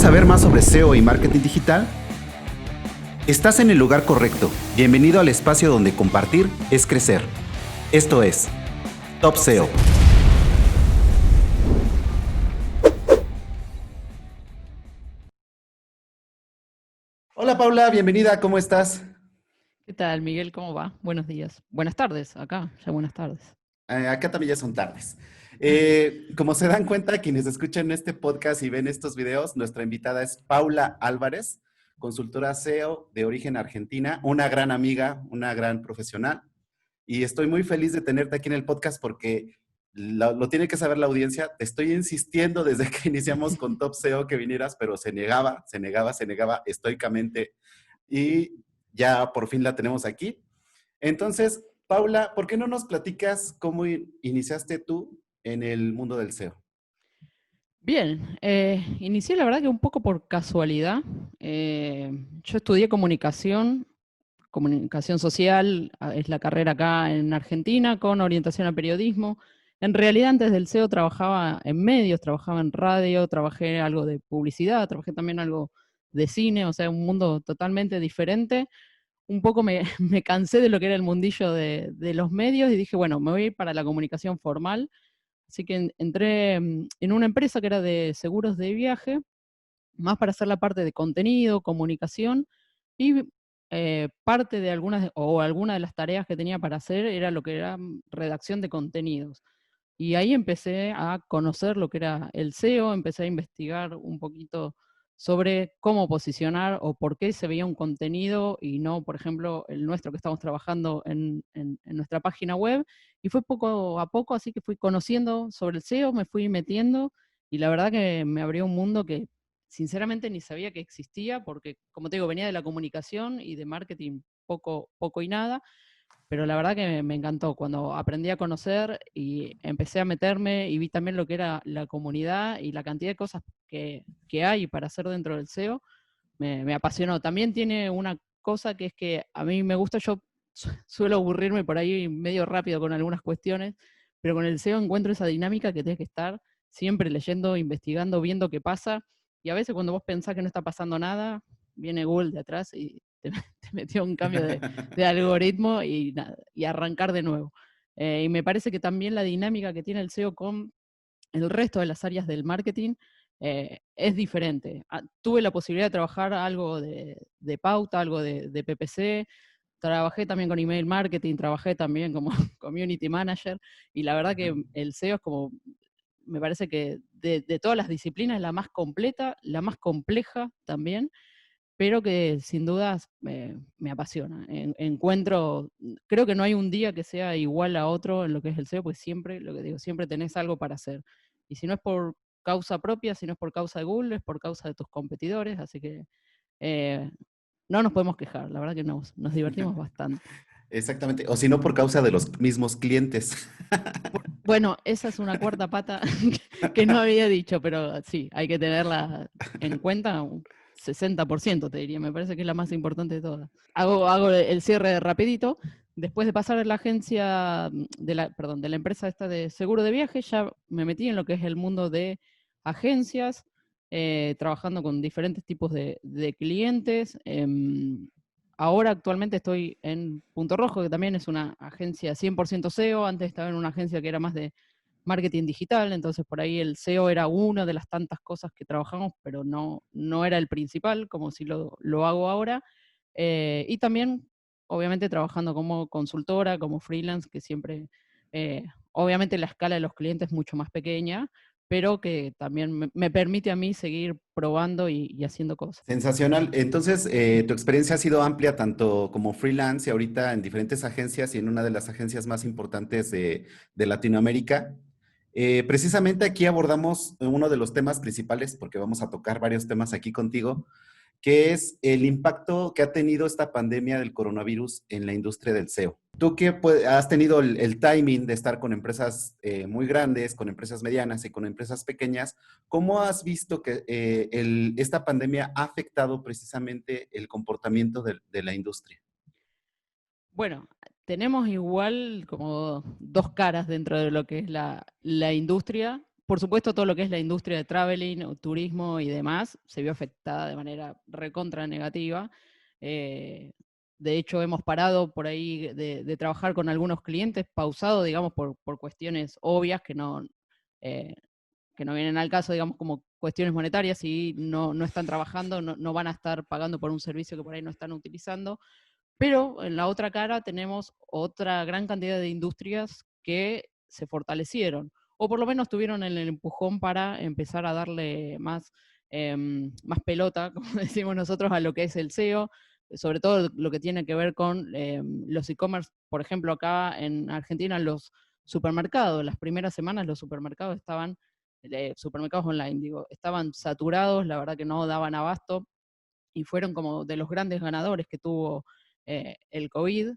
saber más sobre SEO y marketing digital? Estás en el lugar correcto. Bienvenido al espacio donde compartir es crecer. Esto es Top SEO. Hola Paula, bienvenida, ¿cómo estás? ¿Qué tal, Miguel? ¿Cómo va? Buenos días. Buenas tardes, acá, ya buenas tardes. Acá también ya son tardes. Como se dan cuenta, quienes escuchan este podcast y ven estos videos, nuestra invitada es Paula Álvarez, consultora SEO de origen argentina, una gran amiga, una gran profesional. Y estoy muy feliz de tenerte aquí en el podcast porque lo tiene que saber la audiencia. Te estoy insistiendo desde que iniciamos con Top SEO que vinieras, pero se negaba estoicamente. Y ya por fin la tenemos aquí. Entonces, Paula, ¿por qué no nos platicas cómo iniciaste tú en el mundo del SEO? Bien, inicié la verdad que un poco por casualidad. Yo estudié comunicación social, es la carrera acá en Argentina, con orientación a periodismo. En realidad antes del SEO trabajaba en medios, trabajaba en radio, trabajé algo de publicidad, trabajé también algo de cine, o sea, un mundo totalmente diferente. Un poco me, me cansé de lo que era el mundillo de los medios y dije, bueno, me voy a ir para la comunicación formal. Así que entré en una empresa que era de seguros de viaje, más para hacer la parte de contenido, comunicación, y parte de alguna de las tareas que tenía para hacer era lo que era redacción de contenidos. Y ahí empecé a conocer lo que era el SEO, empecé a investigar un poquito sobre cómo posicionar o por qué se veía un contenido y no, por ejemplo, el nuestro que estamos trabajando en nuestra página web. Y fue poco a poco, así que fui conociendo sobre el SEO, me fui metiendo y la verdad que me abrió un mundo que sinceramente ni sabía que existía porque, como te digo, venía de la comunicación y de marketing poco y nada, pero la verdad que me encantó cuando aprendí a conocer y empecé a meterme y vi también lo que era la comunidad y la cantidad de cosas que hay para hacer dentro del SEO, me apasionó. También tiene una cosa que es que a mí me gusta, yo suelo aburrirme por ahí medio rápido con algunas cuestiones, pero con el SEO encuentro esa dinámica que tienes que estar siempre leyendo, investigando, viendo qué pasa, y a veces cuando vos pensás que no está pasando nada, viene Google de atrás y te metió un cambio de algoritmo y, nada, y arrancar de nuevo. Y me parece que también la dinámica que tiene el SEO con el resto de las áreas del marketing es diferente. Tuve la posibilidad de trabajar algo de pauta, algo de PPC, trabajé también con email marketing, trabajé también como community manager, y la verdad que Ajá. el SEO es como, me parece que de todas las disciplinas, la más completa, la más compleja también, pero que sin dudas me apasiona. Encuentro, creo que no hay un día que sea igual a otro en lo que es el SEO, pues siempre, lo que digo, siempre tenés algo para hacer. Y si no es por causa propia, si no es por causa de Google, es por causa de tus competidores, así que eh, no nos podemos quejar, la verdad que nos divertimos bastante. Exactamente, o si no por causa de los mismos clientes. Bueno, esa es una cuarta pata que no había dicho, pero sí, hay que tenerla en cuenta, un 60% te diría, me parece que es la más importante de todas. Hago el cierre rapidito. Después de pasar a la agencia, perdón, de la empresa esta de seguro de viaje, ya me metí en lo que es el mundo de agencias, trabajando con diferentes tipos de clientes. Ahora actualmente estoy en Punto Rojo, que también es una agencia 100% SEO. Antes estaba en una agencia que era más de marketing digital, entonces por ahí el SEO era una de las tantas cosas que trabajamos, pero no era el principal, como si lo hago ahora. Y también, obviamente, trabajando como consultora, como freelance, que siempre, obviamente la escala de los clientes es mucho más pequeña, pero que también me permite a mí seguir probando y haciendo cosas. Sensacional. Entonces, tu experiencia ha sido amplia tanto como freelance y ahorita en diferentes agencias y en una de las agencias más importantes de Latinoamérica. Precisamente aquí abordamos uno de los temas principales, porque vamos a tocar varios temas aquí contigo, que es el impacto que ha tenido esta pandemia del coronavirus en la industria del SEO. Tú que has tenido el timing de estar con empresas muy grandes, con empresas medianas y con empresas pequeñas, ¿cómo has visto que esta pandemia ha afectado precisamente el comportamiento de la industria? Bueno, tenemos igual como dos caras dentro de lo que es la industria. por supuesto, todo lo que es la industria de traveling, o turismo y demás, se vio afectada de manera recontra negativa. Eh, de hecho, hemos parado por ahí de trabajar con algunos clientes, pausado, digamos, por cuestiones obvias eh, que no vienen al caso, digamos, como cuestiones monetarias, y no están trabajando, no van a estar pagando por un servicio que por ahí no están utilizando. Pero en la otra cara tenemos otra gran cantidad de industrias que se fortalecieron, o por lo menos tuvieron el empujón para empezar a darle más pelota, como decimos nosotros, a lo que es el SEO, sobre todo lo que tiene que ver con los e-commerce. Por ejemplo, acá en Argentina, los supermercados, las primeras semanas los supermercados estaban, supermercados online, digo, estaban saturados, la verdad que no daban abasto, y fueron como de los grandes ganadores que tuvo el COVID.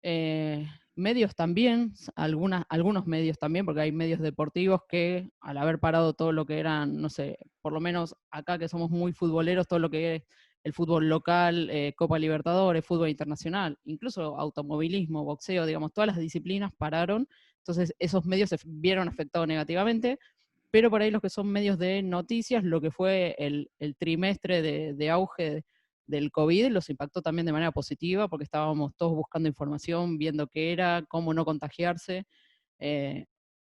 Eh, Medios también, algunos medios también, porque hay medios deportivos que al haber parado todo lo que eran, no sé, por lo menos acá que somos muy futboleros, todo lo que es el fútbol local, Copa Libertadores, fútbol internacional, incluso automovilismo, boxeo, digamos, todas las disciplinas pararon. Entonces esos medios se vieron afectados negativamente, pero por ahí los que son medios de noticias, lo que fue el trimestre de auge del COVID los impactó también de manera positiva, porque estábamos todos buscando información, viendo qué era, cómo no contagiarse. Eh,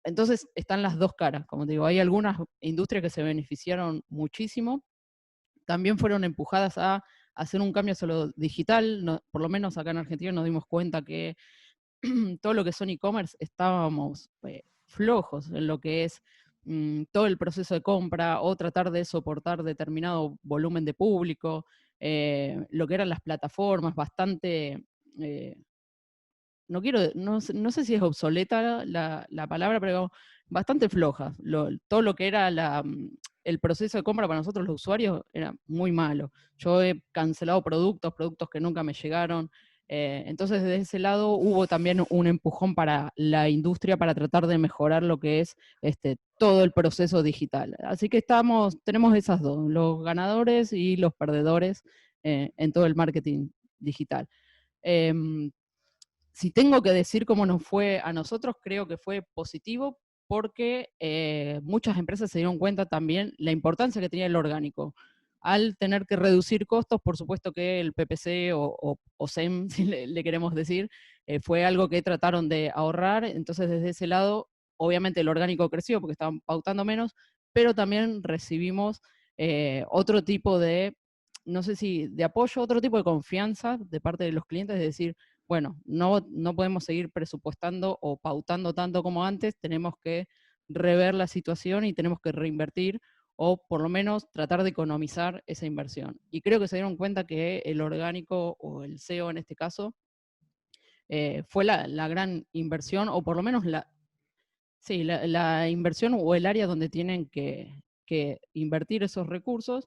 entonces están las dos caras, como te digo, hay algunas industrias que se beneficiaron muchísimo, también fueron empujadas a hacer un cambio hacia lo digital. Por lo menos acá en Argentina nos dimos cuenta que todo lo que son e-commerce estábamos flojos en lo que es todo el proceso de compra, o tratar de soportar determinado volumen de público, lo que eran las plataformas, bastante, eh, no sé si es obsoleta la palabra, pero bastante flojas. Todo lo que era el proceso de compra para nosotros los usuarios era muy malo. Yo he cancelado productos que nunca me llegaron. Entonces, desde ese lado hubo también un empujón para la industria para tratar de mejorar lo que es todo el proceso digital. Así que tenemos esas dos, los ganadores y los perdedores en todo el marketing digital. Em, si tengo que decir cómo nos fue a nosotros, creo que fue positivo, porque muchas empresas se dieron cuenta también la importancia que tenía el orgánico. Al tener que reducir costos, por supuesto que el PPC o SEM, si le queremos decir, fue algo que trataron de ahorrar. Entonces, desde ese lado, obviamente el orgánico creció porque estaban pautando menos, pero también recibimos otro tipo de, no sé si de apoyo, otro tipo de confianza de parte de los clientes, de decir, bueno, no podemos seguir presupuestando o pautando tanto como antes, tenemos que rever la situación y tenemos que reinvertir, o por lo menos tratar de economizar esa inversión. Y creo que se dieron cuenta que el orgánico, o el SEO en este caso, fue la gran inversión, o por lo menos sí, la inversión o el área donde tienen que invertir esos recursos.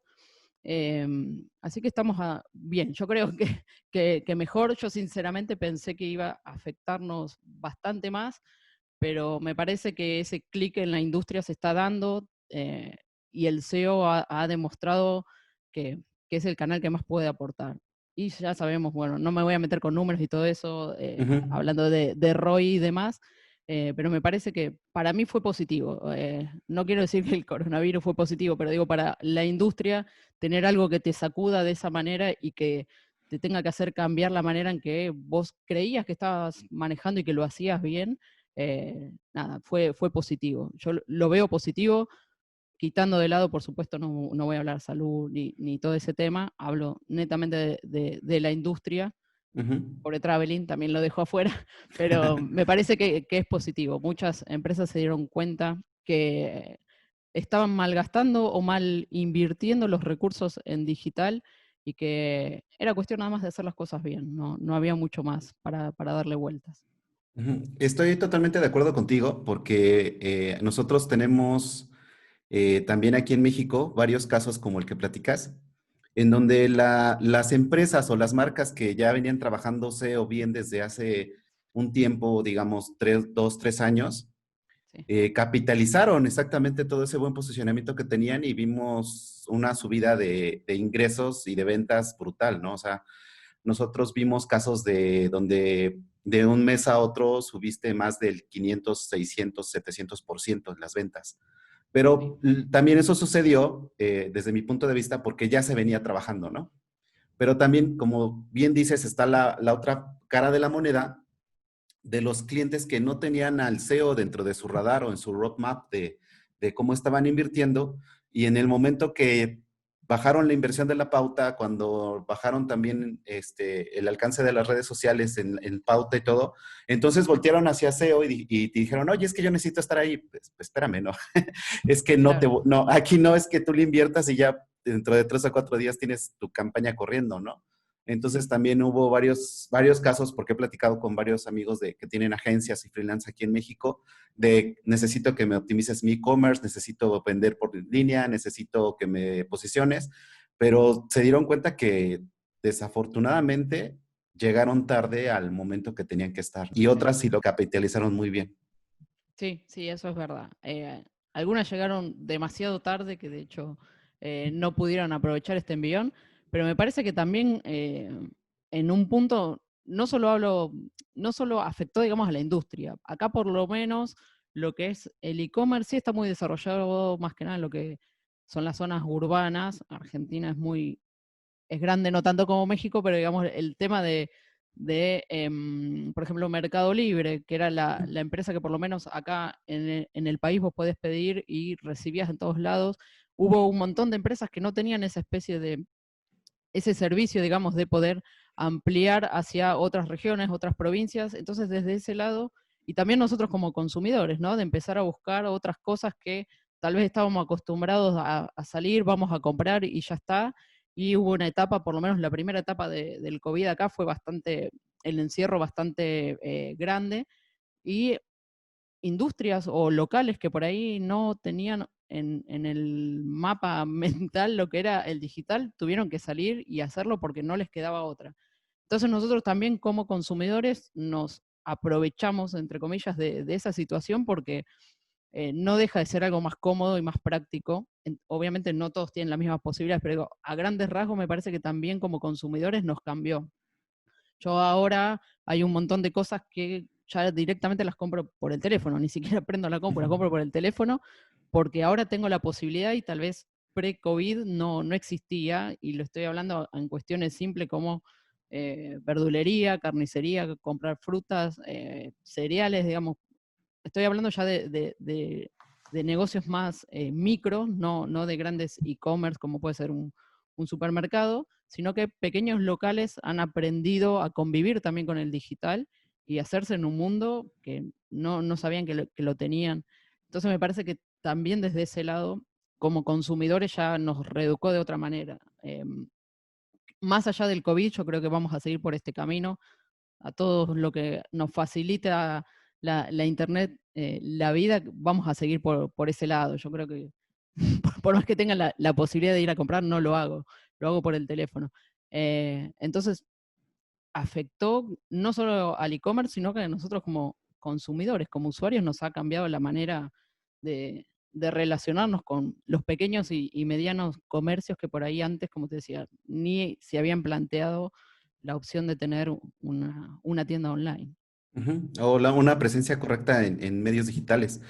Así que estamos bien. Yo creo que mejor. Yo sinceramente pensé que iba a afectarnos bastante más, pero me parece que ese clic en la industria se está dando, y el SEO ha demostrado que es el canal que más puede aportar. Y ya sabemos, bueno, no me voy a meter con números y todo eso, Ujú, hablando de ROI y demás, pero me parece que para mí fue positivo. No quiero decir que el coronavirus fue positivo, pero digo, para la industria, tener algo que te sacuda de esa manera y que te tenga que hacer cambiar la manera en que vos creías que estabas manejando y que lo hacías bien, nada, fue positivo. Yo lo veo positivo, quitando de lado, por supuesto, no voy a hablar salud ni todo ese tema, hablo netamente de la industria. ujú. Pobre Traveling también lo dejo afuera, pero me parece que es positivo. Muchas empresas se dieron cuenta que estaban malgastando o mal invirtiendo los recursos en digital, y que era cuestión nada más de hacer las cosas bien, no había mucho más para darle vueltas. Ujú. Estoy totalmente de acuerdo contigo porque nosotros tenemos también aquí en México varios casos como el que platicas, en donde las empresas o las marcas que ya venían trabajándose o bien desde hace un tiempo, digamos, 2, 3 años, Sí. capitalizaron exactamente todo ese buen posicionamiento que tenían y vimos una subida de ingresos y de ventas brutal, ¿no? O sea, nosotros vimos casos de donde de un mes a otro subiste más del 500, 600, 700% en las ventas. Sí, Pero también eso sucedió, desde mi punto de vista, porque ya se venía trabajando, ¿no? Pero también, como bien dices, está la otra cara de la moneda de los clientes que no tenían al SEO dentro de su radar o en su roadmap de cómo estaban invirtiendo, y en el momento que bajaron la inversión de la pauta, cuando bajaron también el alcance de las redes sociales en pauta y todo, entonces voltearon hacia SEO y te dijeron, oye, es que yo necesito estar ahí. Pues espérame, ¿no? Es que claro. no, aquí no es que tú le inviertas y ya dentro de 3 o 4 días tienes tu campaña corriendo, ¿no? Entonces también hubo varios casos, porque he platicado con varios amigos que tienen agencias y freelance aquí en México, de necesito que me optimices mi e-commerce, necesito vender por línea, necesito que me posiciones, pero se dieron cuenta que desafortunadamente llegaron tarde al momento que tenían que estar, y Sí. otras sí lo capitalizaron muy bien. Sí, sí, eso es verdad. Algunas llegaron demasiado tarde, que de hecho no pudieron aprovechar este envión, pero me parece que también en un punto no solo afectó, digamos, a la industria. Acá por lo menos lo que es el e-commerce sí está muy desarrollado, más que nada en lo que son las zonas urbanas. Argentina es grande, no tanto como México, pero digamos el tema por ejemplo, Mercado Libre, que era la empresa que por lo menos acá en el país vos podés pedir y recibías en todos lados. Hubo un montón de empresas que no tenían esa especie de, ese servicio, digamos, de poder ampliar hacia otras regiones, otras provincias. Entonces, desde ese lado, y también nosotros como consumidores, ¿no? De empezar a buscar otras cosas que tal vez estábamos acostumbrados a salir, vamos a comprar y ya está. Y hubo una etapa, por lo menos la primera etapa del COVID acá fue bastante, el encierro bastante grande, y industrias o locales que por ahí no tenían en el mapa mental lo que era el digital, tuvieron que salir y hacerlo porque no les quedaba otra. Entonces nosotros también como consumidores nos aprovechamos, entre comillas, de esa situación porque no deja de ser algo más cómodo y más práctico. Obviamente no todos tienen las mismas posibilidades, pero digo, a grandes rasgos me parece que también como consumidores nos cambió. Yo ahora hay un montón de cosas que ya directamente las compro por el teléfono, ni siquiera prendo la compu, la compro por el teléfono, porque ahora tengo la posibilidad y tal vez pre-COVID no existía, y lo estoy hablando en cuestiones simples como verdulería, carnicería, comprar frutas, cereales, digamos. Estoy hablando ya de negocios más micro, no de grandes e-commerce como puede ser un supermercado, sino que pequeños locales han aprendido a convivir también con el digital y hacerse en un mundo que no sabían que lo tenían. Entonces me parece que también desde ese lado, como consumidores, ya nos reeducó de otra manera. Más allá del COVID, yo creo que vamos a seguir por este camino. A todos lo que nos facilita la internet, la vida, vamos a seguir por ese lado. Yo creo que por más que tenga la posibilidad de ir a comprar, no lo hago, lo hago por el teléfono. Entonces, afectó no solo al e-commerce, sino que a nosotros como consumidores, como usuarios, nos ha cambiado la manera de relacionarnos con los pequeños y medianos comercios que por ahí antes, como te decía, ni se habían planteado la opción de tener una tienda online. Ujú. O una presencia correcta en medios digitales.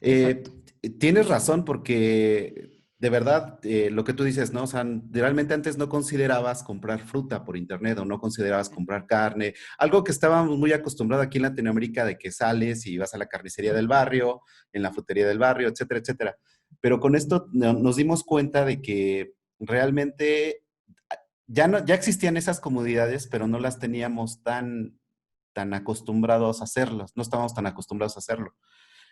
Exacto. Tienes razón, porque de verdad lo que tú dices, ¿no? O sea, realmente antes no considerabas comprar fruta por internet o no considerabas Sí, comprar carne, algo que estábamos muy acostumbrados aquí en Latinoamérica, de que sales y vas a la carnicería del barrio, en la frutería del barrio, etcétera, etcétera. Pero con esto nos dimos cuenta de que realmente ya existían esas comodidades, pero no las teníamos tan acostumbrados a hacerlos, no estábamos tan acostumbrados a hacerlo.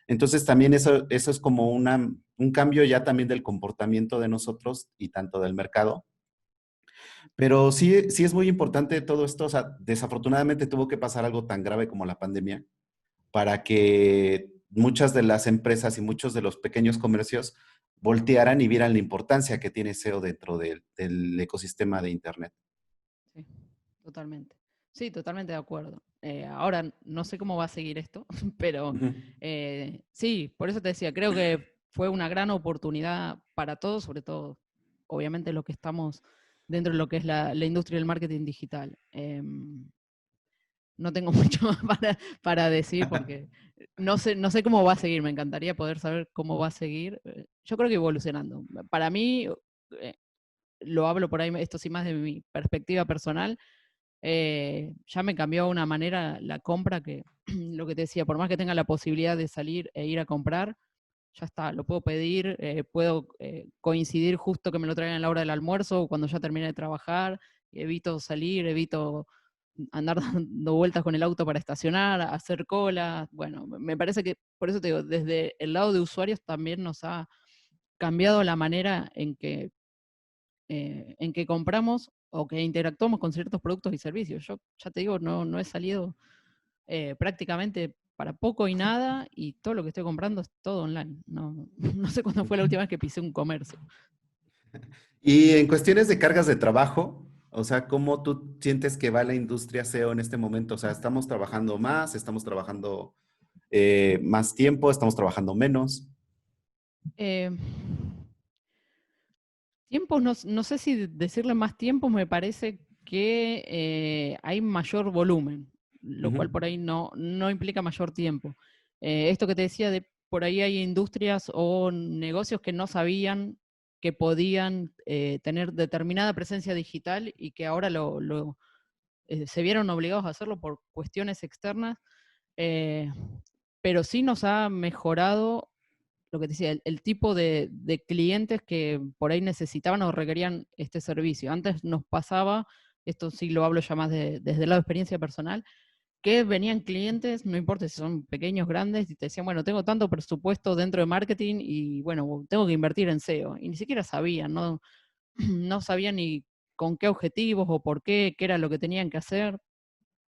Entonces también eso es como un cambio ya también del comportamiento de nosotros y tanto del mercado. Pero sí es muy importante todo esto. O sea, desafortunadamente tuvo que pasar algo tan grave como la pandemia para que muchas de las empresas y muchos de los pequeños comercios voltearan y vieran la importancia que tiene SEO dentro del ecosistema de Internet. sí, totalmente. Sí, totalmente de acuerdo. Ahora no sé cómo va a seguir esto, pero Ujú, sí, por eso te decía, creo que fue una gran oportunidad para todos, sobre todo, obviamente, lo que estamos dentro de lo que es la industria del marketing digital. no tengo mucho más para decir porque no sé cómo va a seguir. Me encantaría poder saber cómo va a seguir. Yo creo que evolucionando. Para mí, eh, lo hablo por ahí, esto sí más de mi perspectiva personal, ya me cambió de una manera la compra que, lo que te decía, por más que tenga la posibilidad de salir e ir a comprar, ya está, lo puedo pedir, puedo coincidir justo que me lo traigan a la hora del almuerzo o cuando ya termine de trabajar, evito salir, evito andar dando vueltas con el auto para estacionar, hacer cola. Bueno, me parece que, por eso te digo, desde el lado de usuarios también nos ha cambiado la manera en que compramos o que interactuamos con ciertos productos y servicios. Yo ya te digo, no he salido prácticamente para poco y nada, y todo lo que estoy comprando es todo online. No, no sé cuándo fue la última vez que pisé un comercio. Y en cuestiones de cargas de trabajo, o sea, ¿cómo tú sientes que va la industria SEO en este momento? O sea, ¿estamos trabajando más? ¿Estamos trabajando más tiempo? ¿Estamos trabajando menos? Eh, Tiempos, no sé si decirle más tiempos, me parece que hay mayor volumen, lo Ujú. cual por ahí no implica mayor tiempo. Esto que te decía de por ahí hay industrias o negocios que no sabían que podían tener determinada presencia digital y que ahora se vieron obligados a hacerlo por cuestiones externas, eh, pero sí nos ha mejorado lo que te decía, el tipo de clientes que por ahí necesitaban o requerían este servicio. Antes nos pasaba, esto sí lo hablo ya más desde el lado de experiencia personal, que venían clientes, no importa si son pequeños, grandes, y te decían, bueno, tengo tanto presupuesto dentro de marketing y bueno, tengo que invertir en SEO. Y ni siquiera sabían, no, no sabían ni con qué objetivos o por qué era lo que tenían que hacer.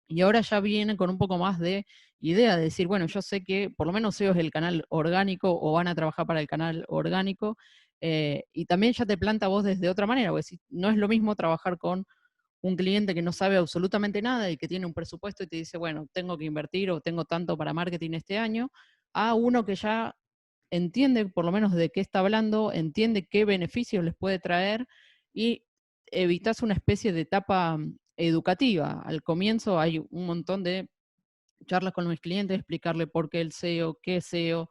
Y ahora ya vienen con un poco más de idea de decir, bueno, yo sé que por lo menos SEO es el canal orgánico o van a trabajar para el canal orgánico, y también ya te planta vos desde otra manera, porque si, no es lo mismo trabajar con un cliente que no sabe absolutamente nada y que tiene un presupuesto y te dice, bueno, tengo que invertir o tengo tanto para marketing este año, a uno que ya entiende por lo menos de qué está hablando, entiende qué beneficios les puede traer y evitas una especie de etapa educativa. Al comienzo hay un montón de charlas con mis clientes, explicarle por qué el SEO, qué es SEO,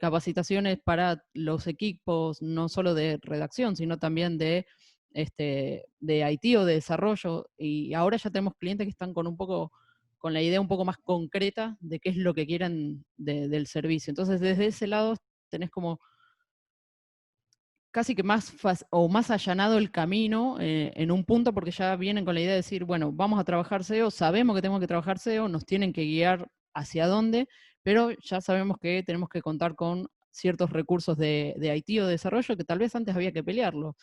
capacitaciones para los equipos, no solo de redacción, sino también de IT o de desarrollo. Y ahora ya tenemos clientes que están con la idea un poco más concreta de qué es lo que quieren del servicio. Entonces, desde ese lado tenés como casi que más allanado el camino en un punto porque ya vienen con la idea de decir, bueno, vamos a trabajar SEO, sabemos que tenemos que trabajar SEO, nos tienen que guiar hacia dónde, pero ya sabemos que tenemos que contar con ciertos recursos de IT o de desarrollo que tal vez antes había que pelearlo.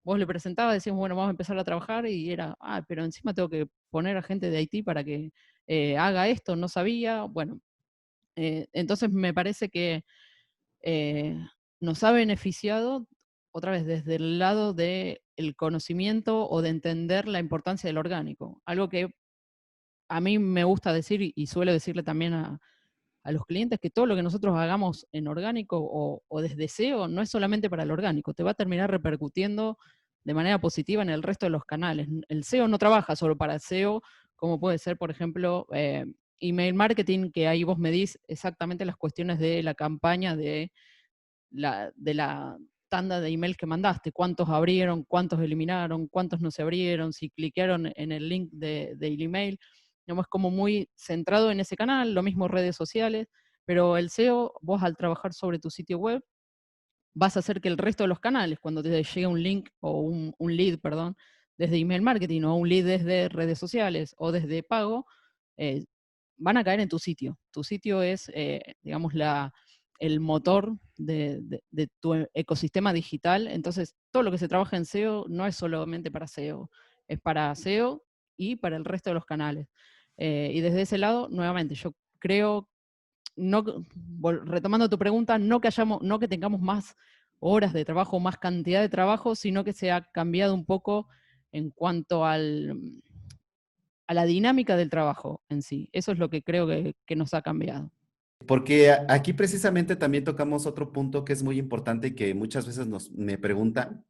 Vos le presentabas, decíamos, bueno, vamos a empezar a trabajar y era, pero encima tengo que poner a gente de IT para que haga esto, no sabía. Bueno, entonces me parece que eh, nos ha beneficiado, otra vez, desde el lado del conocimiento o de entender la importancia del orgánico. Algo que a mí me gusta decir y suelo decirle también a los clientes que todo lo que nosotros hagamos en orgánico o desde SEO no es solamente para el orgánico, te va a terminar repercutiendo de manera positiva en el resto de los canales. El SEO no trabaja solo para SEO, como puede ser, por ejemplo, email marketing, que ahí vos medís exactamente las cuestiones de la campaña de la tanda de emails que mandaste, cuántos abrieron, cuántos eliminaron, cuántos no se abrieron, si cliquearon en el link del email. Digamos, es como muy centrado en ese canal, lo mismo redes sociales, pero el SEO, vos al trabajar sobre tu sitio web, vas a hacer que el resto de los canales, cuando te llegue un link o un lead, perdón, desde email marketing o un lead desde redes sociales o desde pago, eh, van a caer en tu sitio. Tu sitio es, digamos, el motor de tu ecosistema digital. Entonces, todo lo que se trabaja en SEO no es solamente para SEO, es para SEO y para el resto de los canales. Y desde ese lado, nuevamente, yo creo no, retomando tu pregunta, no que tengamos más horas de trabajo, más cantidad de trabajo, sino que se ha cambiado un poco en cuanto a la dinámica del trabajo en sí. Eso es lo que creo que nos ha cambiado. Porque aquí precisamente también tocamos otro punto que es muy importante y que muchas veces me preguntan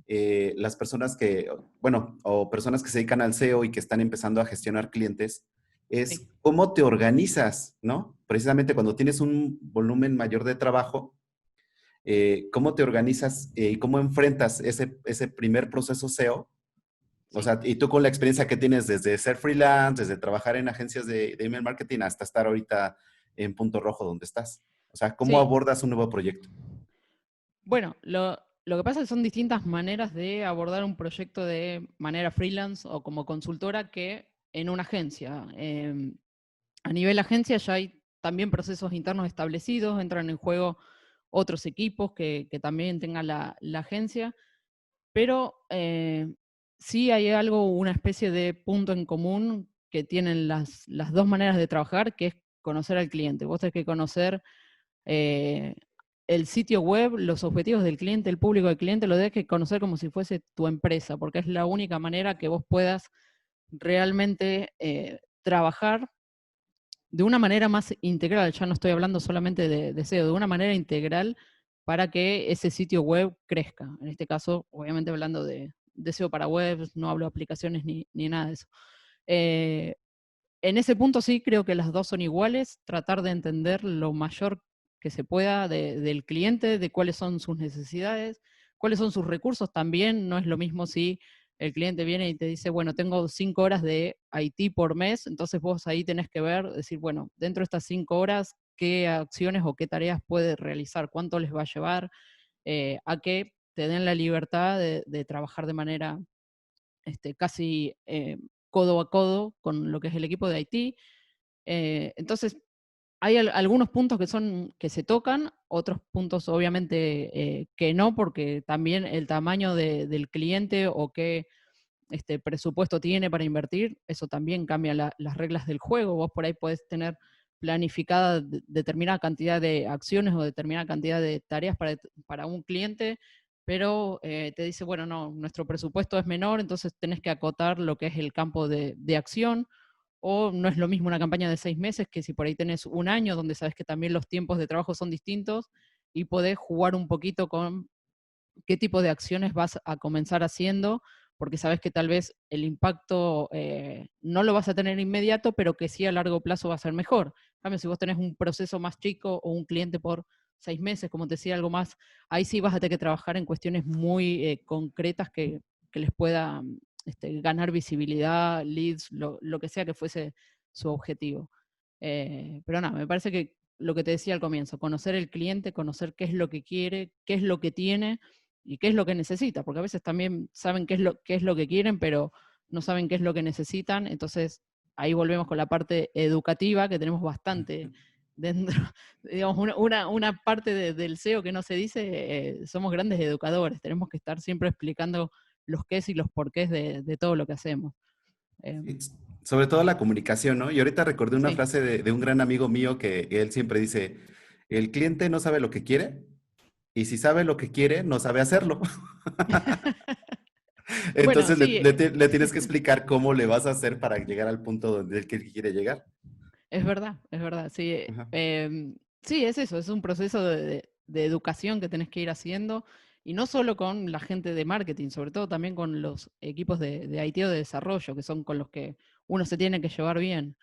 las personas que, bueno, o personas que se dedican al SEO y que están empezando a gestionar clientes. es Sí, cómo te organizas, ¿no? Precisamente cuando tienes un volumen mayor de trabajo, cómo te organizas y cómo enfrentas ese primer proceso SEO. O sí, sea, y tú con la experiencia que tienes desde ser freelance, desde trabajar en agencias de email marketing hasta estar ahorita en Punto Rojo donde estás. O sea, ¿cómo sí. abordas un nuevo proyecto? Bueno, lo que pasa es que son distintas maneras de abordar un proyecto de manera freelance o como consultora que en una agencia. A nivel agencia ya hay también procesos internos establecidos, entran en juego otros equipos que también tengan la agencia, pero sí hay algo, una especie de punto en común que tienen las dos maneras de trabajar, que es conocer al cliente. Vos tenés que conocer eh, el sitio web, los objetivos del cliente, el público del cliente, lo debes que conocer como si fuese tu empresa, porque es la única manera que vos puedas realmente trabajar de una manera más integral. Ya no estoy hablando solamente de SEO, de una manera integral para que ese sitio web crezca. En este caso, obviamente hablando de SEO para webs, no hablo de aplicaciones ni nada de eso. Eh, en ese punto sí creo que las dos son iguales, tratar de entender lo mayor que se pueda del cliente, de cuáles son sus necesidades, cuáles son sus recursos también. No es lo mismo si el cliente viene y te dice, bueno, tengo 5 horas de IT por mes, entonces vos ahí tenés que ver, decir, bueno, dentro de estas 5 horas, qué acciones o qué tareas puede realizar, cuánto les va a llevar, a que te den la libertad de trabajar de manera casi codo a codo con lo que es el equipo de IT. Entonces, hay algunos puntos que se tocan, otros puntos obviamente que no, porque también el tamaño del cliente o qué presupuesto tiene para invertir, eso también cambia las reglas del juego. Vos por ahí podés tener planificada determinada cantidad de acciones o determinada cantidad de tareas para un cliente, pero te dice, bueno, no, nuestro presupuesto es menor, entonces tenés que acotar lo que es el campo de acción, o no es lo mismo una campaña de 6 meses que si por ahí tenés un año, donde sabes que también los tiempos de trabajo son distintos y podés jugar un poquito con qué tipo de acciones vas a comenzar haciendo, porque sabes que tal vez el impacto no lo vas a tener inmediato, pero que sí a largo plazo va a ser mejor. En cambio, si vos tenés un proceso más chico o un cliente por 6 meses, como te decía, algo más, ahí sí vas a tener que trabajar en cuestiones muy concretas que les pueda ganar visibilidad, leads, lo que sea que fuese su objetivo. Pero nada, me parece que lo que te decía al comienzo, conocer el cliente, conocer qué es lo que quiere, qué es lo que tiene y qué es lo que necesita, porque a veces también saben qué es lo que quieren, pero no saben qué es lo que necesitan. Entonces, ahí volvemos con la parte educativa, que tenemos bastante dentro, digamos, una parte del SEO que no se dice, somos grandes educadores, tenemos que estar siempre explicando los qués y los porqués de todo lo que hacemos. Eh, Y sobre todo la comunicación, ¿no? Y ahorita recordé una sí. frase de un gran amigo mío que él siempre dice, el cliente no sabe lo que quiere y si sabe lo que quiere, no sabe hacerlo. Bueno, Entonces sí, le tienes que explicar cómo le vas a hacer para llegar al punto donde él quiere llegar. es verdad, sí. Ajá. Sí, es eso, es un proceso de educación que tenés que ir haciendo, y no solo con la gente de marketing, sobre todo también con los equipos de IT o de desarrollo, que son con los que uno se tiene que llevar bien.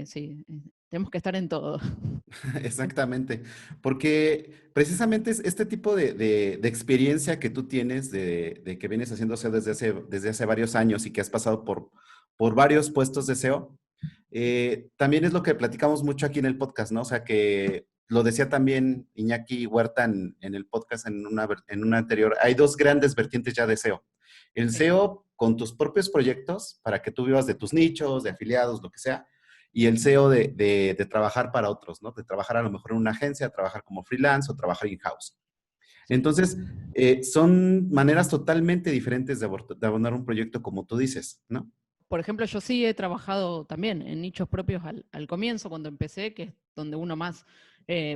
Sí, tenemos que estar en todo. Exactamente, porque precisamente es este tipo de experiencia que tú tienes de que vienes haciendo SEO desde hace varios años y que has pasado por varios puestos de SEO, también es lo que platicamos mucho aquí en el podcast, ¿no? O sea, que lo decía también Iñaki Huerta en el podcast en una anterior, hay dos grandes vertientes ya de SEO. El Sí, SEO con tus propios proyectos para que tú vivas de tus nichos, de afiliados, lo que sea, y el SEO de trabajar para otros, ¿no? De trabajar a lo mejor en una agencia, trabajar como freelance o trabajar in-house. sí. Entonces, son maneras totalmente diferentes de abordar un proyecto como tú dices, ¿no? Por ejemplo, yo sí he trabajado también en nichos propios al comienzo, cuando empecé, que es donde uno más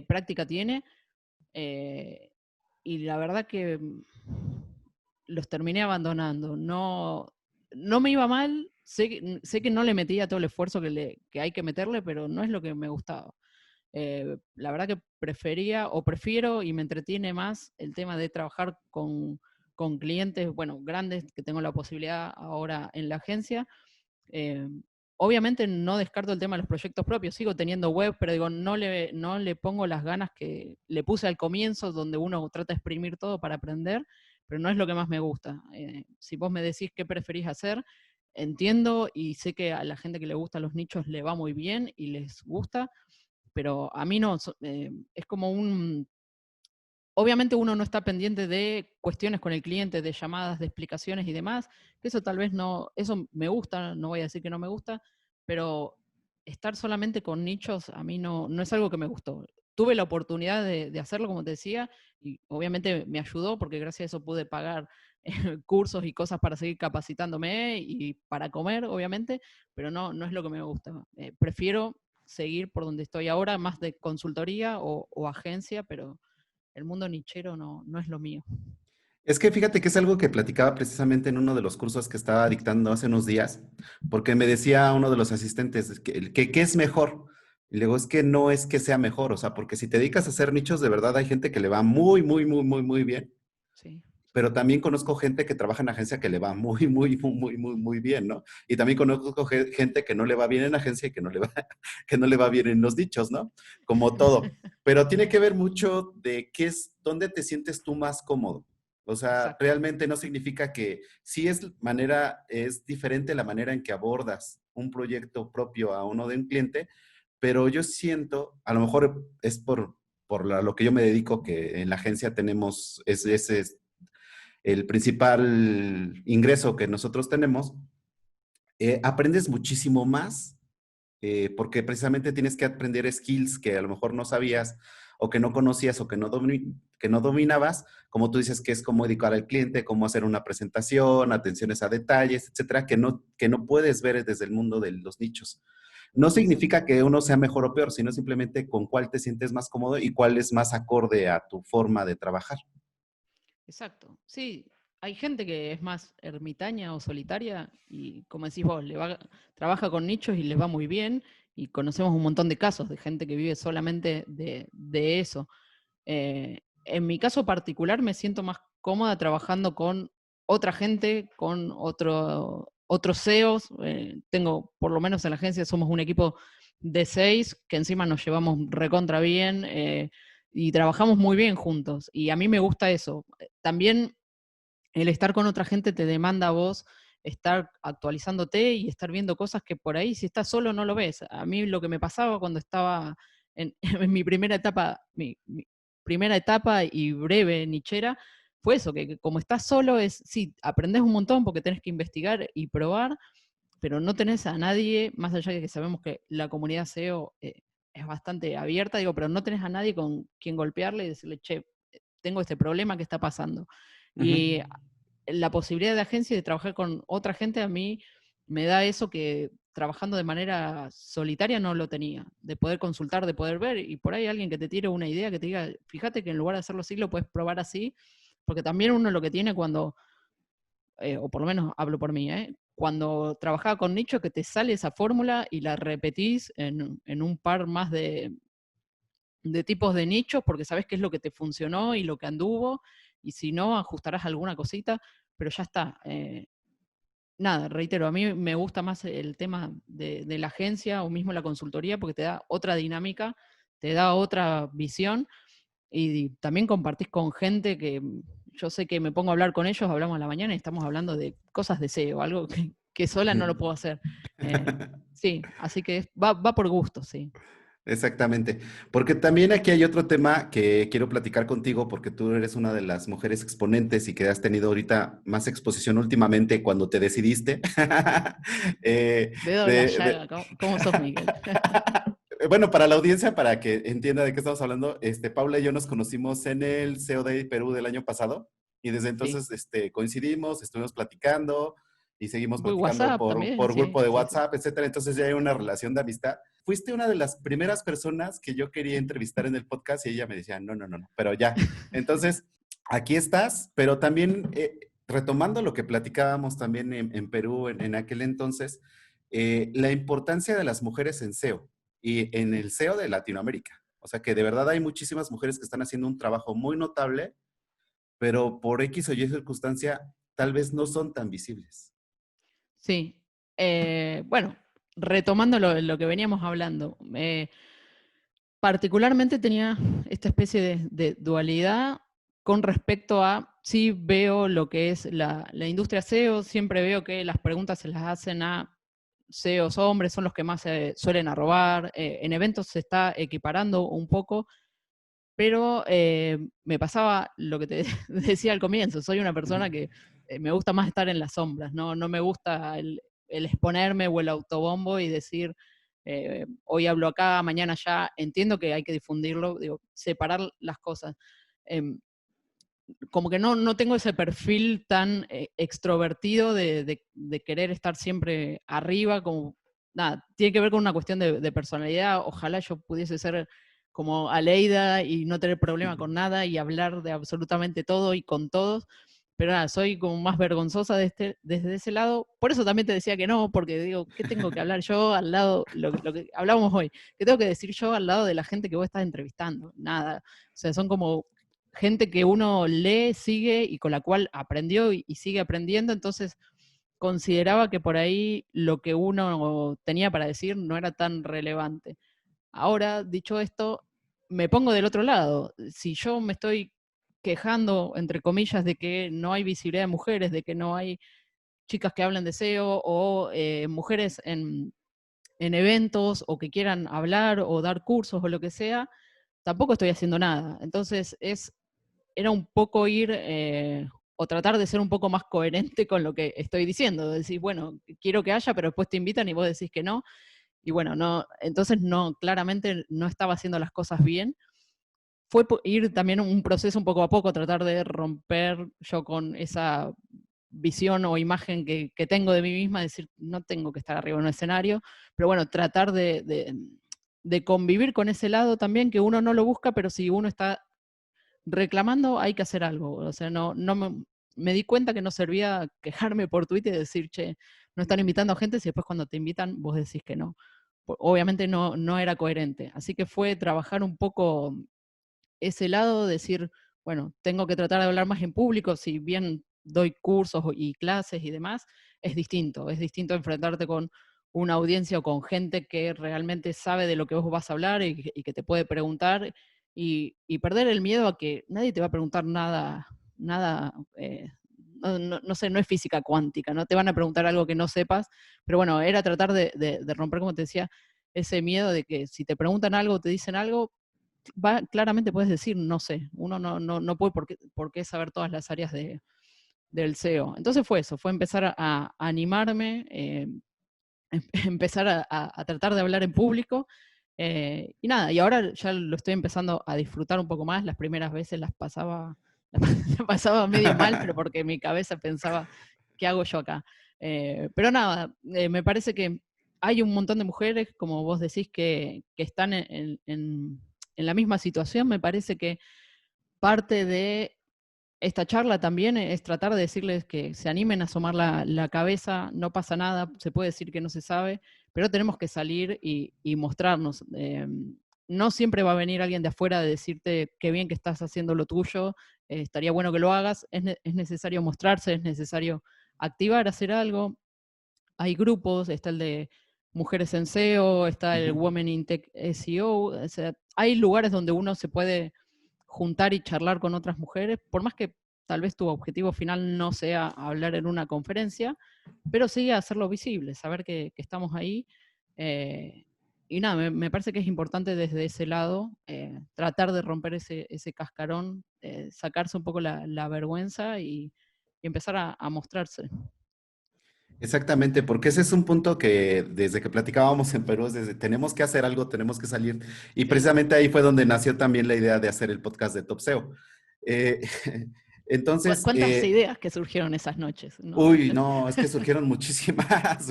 práctica tiene. eh, y la verdad que los terminé abandonando. No, no me iba mal, sé que no le metía todo el esfuerzo que hay que meterle, pero no es lo que me gustaba. La verdad que prefería o prefiero y me entretiene más el tema de trabajar con clientes, bueno, grandes, que tengo la posibilidad ahora en la agencia, eh, obviamente no descarto el tema de los proyectos propios, sigo teniendo web, pero digo, no le pongo las ganas que le puse al comienzo, donde uno trata de exprimir todo para aprender, pero no es lo que más me gusta. Si vos me decís qué preferís hacer, entiendo y sé que a la gente que le gustan los nichos le va muy bien y les gusta, pero a mí no, es como obviamente uno no está pendiente de cuestiones con el cliente, de llamadas, de explicaciones y demás, que eso tal vez no, eso me gusta, no voy a decir que no me gusta, pero estar solamente con nichos a mí no es algo que me gustó. Tuve la oportunidad de hacerlo, como te decía, y obviamente me ayudó porque gracias a eso pude pagar cursos y cosas para seguir capacitándome y para comer, obviamente, pero no es lo que me gusta. Prefiero seguir por donde estoy ahora, más de consultoría o agencia, pero el mundo nichero no es lo mío. Es que fíjate que es algo que platicaba precisamente en uno de los cursos que estaba dictando hace unos días, porque me decía uno de los asistentes que ¿qué es mejor? Y luego es que no es que sea mejor, o sea, porque si te dedicas a hacer nichos, de verdad hay gente que le va muy, muy, muy, muy, muy bien, Sí, pero también conozco gente que trabaja en agencia que le va muy, muy, muy, muy, muy, muy bien, ¿no? Y también conozco gente que no le va bien en agencia y que no le va, que no le va bien en los nichos, ¿no? Como todo. Pero tiene que ver mucho de qué es, dónde te sientes tú más cómodo. O sea, exacto. realmente no significa que si es manera, es diferente la manera en que abordas un proyecto propio a uno de un cliente, pero yo siento, a lo mejor es por lo que yo me dedico, que en la agencia tenemos ese el principal ingreso que nosotros tenemos, aprendes muchísimo más porque precisamente tienes que aprender skills que a lo mejor no sabías o que no conocías o que no dominabas, como tú dices, que es cómo educar al cliente, cómo hacer una presentación, atenciones a detalles, etcétera, que no puedes ver desde el mundo de los nichos. No Exacto. significa que uno sea mejor o peor, sino simplemente con cuál te sientes más cómodo y cuál es más acorde a tu forma de trabajar. Exacto. Sí, hay gente que es más ermitaña o solitaria y como decís vos, trabaja con nichos y les va muy bien y conocemos un montón de casos de gente que vive solamente de eso. En mi caso particular me siento más cómoda trabajando con otra gente, con otros CEOs. Tengo, por lo menos en la agencia, somos un equipo de 6 que encima nos llevamos recontra bien y trabajamos muy bien juntos. Y a mí me gusta eso. También el estar con otra gente te demanda a vos estar actualizándote y estar viendo cosas que por ahí si estás solo no lo ves. A mí lo que me pasaba cuando estaba en, en mi primera etapa, mi primera etapa y breve nichera, fue eso, que como estás solo es, sí, aprendes un montón porque tenés que investigar y probar, pero no tenés a nadie, más allá de que sabemos que la comunidad SEO es bastante abierta, digo, pero no tenés a nadie con quien golpearle y decirle, che, tengo este problema que está pasando. Ujú. Y la posibilidad de agencia y de trabajar con otra gente a mí me da eso que trabajando de manera solitaria no lo tenía, de poder consultar, de poder ver, y por ahí alguien que te tire una idea, que te diga, fíjate que en lugar de hacerlo así, lo puedes probar así, porque también uno lo que tiene cuando, o por lo menos hablo por mí, cuando trabajaba con nicho, que te sale esa fórmula y la repetís en un par más de tipos de nichos, porque sabes qué es lo que te funcionó y lo que anduvo, y si no, ajustarás alguna cosita, pero ya está. Nada, reitero, a mí me gusta más el tema de la agencia o mismo la consultoría porque te da otra dinámica, te da otra visión y también compartís con gente que yo sé que me pongo a hablar con ellos, hablamos a la mañana y estamos hablando de cosas de SEO, algo que sola no lo puedo hacer. Sí, así que va por gusto, sí. Exactamente, porque también aquí hay otro tema que quiero platicar contigo porque tú eres una de las mujeres exponentes y que has tenido ahorita más exposición últimamente cuando te decidiste. Eh, Dedo en la de, de- llaga, ¿cómo sos, Miguel? bueno, para la audiencia, para que entienda de qué estamos hablando, Paula y yo nos conocimos en el COD Perú del año pasado y desde Sí. entonces coincidimos, estuvimos platicando y seguimos Por platicando WhatsApp también, por sí, grupo de sí, sí. WhatsApp, etcétera. Entonces ya hay una relación de amistad. Fuiste una de las primeras personas que yo quería entrevistar en el podcast y ella me decía, no, no, no, no, pero ya. Entonces, aquí estás, pero también retomando lo que platicábamos también en Perú en aquel entonces, la importancia de las mujeres en SEO y en el SEO de Latinoamérica. O sea que de verdad hay muchísimas mujeres que están haciendo un trabajo muy notable, pero por X o Y circunstancia tal vez no son tan visibles. Sí. Bueno, retomando lo que veníamos hablando, particularmente tenía esta especie de dualidad con respecto a, sí veo lo que es la industria SEO, siempre veo que las preguntas se las hacen a CEOs hombres, son los que más se suelen arrobar, en eventos se está equiparando un poco, pero me pasaba lo que te decía al comienzo, soy una persona que me gusta más estar en las sombras, no me gusta el exponerme o el autobombo y decir, hoy hablo acá, mañana allá, entiendo que hay que difundirlo, digo, separar las cosas. Em, Como que no tengo ese perfil tan extrovertido de querer estar siempre arriba, como, nada, tiene que ver con una cuestión de personalidad. Ojalá yo pudiese ser como Aleida y no tener problema con nada y hablar de absolutamente todo y con todos, pero nada, soy como más vergonzosa desde ese lado. Por eso también te decía que no, porque digo, ¿qué tengo que hablar yo al lado, lo que hablábamos hoy? ¿Qué tengo que decir yo al lado de la gente que vos estás entrevistando? Nada. O sea, son como gente que uno lee, sigue y con la cual aprendió y sigue aprendiendo, entonces consideraba que por ahí lo que uno tenía para decir no era tan relevante. Ahora, dicho esto, me pongo del otro lado. Si yo me estoy quejando, entre comillas, de que no hay visibilidad de mujeres, de que no hay chicas que hablen de SEO o mujeres en eventos o que quieran hablar o dar cursos o lo que sea, tampoco estoy haciendo nada. Entonces era un poco ir o tratar de ser un poco más coherente con lo que estoy diciendo. Decir, bueno, quiero que haya, pero después te invitan y vos decís que no. Y bueno, no, entonces no, claramente no estaba haciendo las cosas bien. Fue ir también un proceso un poco a poco, tratar de romper yo con esa visión o imagen que tengo de mí misma, decir, no tengo que estar arriba en un escenario, pero bueno, tratar de convivir con ese lado también, que uno no lo busca, pero si uno está reclamando hay que hacer algo. O sea, me di cuenta que no servía quejarme por Twitter y decir, che, no están invitando a gente si después cuando te invitan vos decís que no. Obviamente no era coherente. Así que fue trabajar un poco ese lado, decir, bueno, tengo que tratar de hablar más en público, si bien doy cursos y clases y demás, es distinto enfrentarte con una audiencia o con gente que realmente sabe de lo que vos vas a hablar y que te puede preguntar y perder el miedo a que nadie te va a preguntar nada, no sé, no es física cuántica, no te van a preguntar algo que no sepas, pero bueno, era tratar de romper, como te decía, ese miedo de que si te preguntan algo, te dicen algo, claramente puedes decir no sé, uno no puede por qué saber todas las áreas del SEO. Entonces fue eso, fue empezar a animarme, empezar a tratar de hablar en público. Y nada, y ahora ya lo estoy empezando a disfrutar un poco más. Las primeras veces las pasaba, las pasaba medio mal, pero porque mi cabeza pensaba, ¿qué hago yo acá? Pero nada, me parece que hay un montón de mujeres, como vos decís, que están en la misma situación. Me parece que parte de esta charla también es tratar de decirles que se animen a asomar la cabeza, no pasa nada, se puede decir que no se sabe, pero tenemos que salir y mostrarnos. No siempre va a venir alguien de afuera a decirte qué bien que estás haciendo lo tuyo, estaría bueno que lo hagas, es necesario mostrarse, es necesario activar, hacer algo. Hay grupos, está el de Mujeres en SEO, está el Ujú. Women in Tech SEO, o sea, hay lugares donde uno se puede juntar y charlar con otras mujeres, por más que tal vez tu objetivo final no sea hablar en una conferencia, pero sí hacerlo visible, saber que estamos ahí. eh, y nada, me parece que es importante desde ese lado tratar de romper ese cascarón, sacarse un poco la vergüenza y empezar a mostrarse. Exactamente, porque ese es un punto que desde que platicábamos en Perú, es desde tenemos que hacer algo, tenemos que salir. Y Sí. precisamente ahí fue donde nació también la idea de hacer el podcast de Top SEO. Eh, entonces, ¿Cuántas ideas que surgieron esas noches? ¿No? uy, no, es que surgieron muchísimas,